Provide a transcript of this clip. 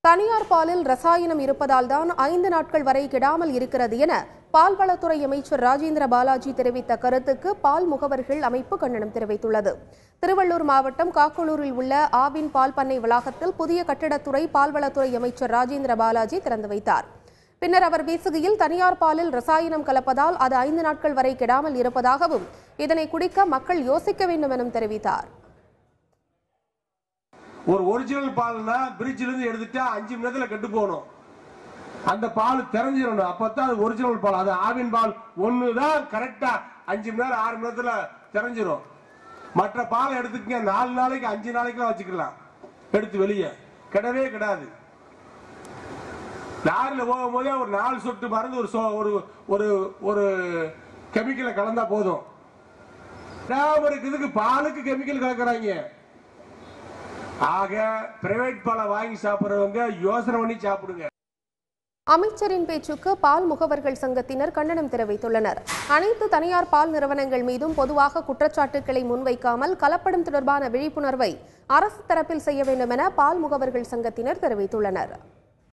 தனியார் பாலில் ரசாயனம் இருப்பதால் தான் 5 நாட்கள் வரை கெடாமல் இருக்கிறது என பால்வளத்துறை அமைச்சர் ராஜேந்திர பாலாஜி தெரிவித்த கருத்துக்கு பால் முகவர்கள் அமைப்பு கண்டனம் தெரிவித்துள்ளது. திருவள்ளூர் மாவட்டம் காக்கலூரில் உள்ள ஆவின் பால் பண்ணை வளாகத்தில் புதிய கட்டிடத்துறை பால்வளத்துறை அமைச்சர் ராஜேந்திர பாலாஜி திறந்து வைத்தார். பின்னர் அவர் பேசுகையில் தனியார் பாலில் ரசாயனம் கலப்பதால் அது 5 நாட்கள் வரை கெடாமல் இருப்பதாகவும் இதனை குடிக்க மக்கள் யோசிக்க வேண்டும் என தெரிவித்தார். ஒரு ஒரிஜினல் பால்னா பிரிட்ஜ்ல இருந்து எடுத்துட்டா 5 மணி நேரத்துல கெட்டு போகணும். அந்த பால் தெரிஞ்சிடணும். அப்பதான் அது ஒரிஜினல் பால். அது ஆவின் பால் ஒண்ணுதான் கரெக்டா 5 மணி நேரம் 6 மணி நேரத்துல தெரிஞ்சிடும். மற்ற பால் எடுத்துக்கங்க 4 நாளைக்கு 5 நாளைக்கு வச்சுக்கலாம். எடுத்து வெளியே கிடவே கிடாது. லாரில போகும்போதே ஒரு 4 சொட்டு மருந்து ஒரு கெமிக்கலை கலந்தா போதும். இதுக்கு பாலுக்கு கெமிக்கல் கலக்குறாங்க. ஆக பிரைவேட் பாலை வாங்கி சாப்பிடுறவங்க யோசனை பண்ணி சாப்பிடுங்க. அமைச்சரின் பேச்சுக்கு பால் முகவர்கள் சங்கத்தினர் கண்டனம் தெரிவித்துள்ளனர். அனைத்து தனியார் பால் நிறுவனங்கள் மீதும் பொதுவாக குற்றச்சாட்டுகளை முன்வைக்காமல் கலப்படம் தொடர்பான விழிப்புணர்வை அரசு தரப்பில் செய்ய வேண்டும் என பால் முகவர்கள் சங்கத்தினர் தெரிவித்துள்ளனர்.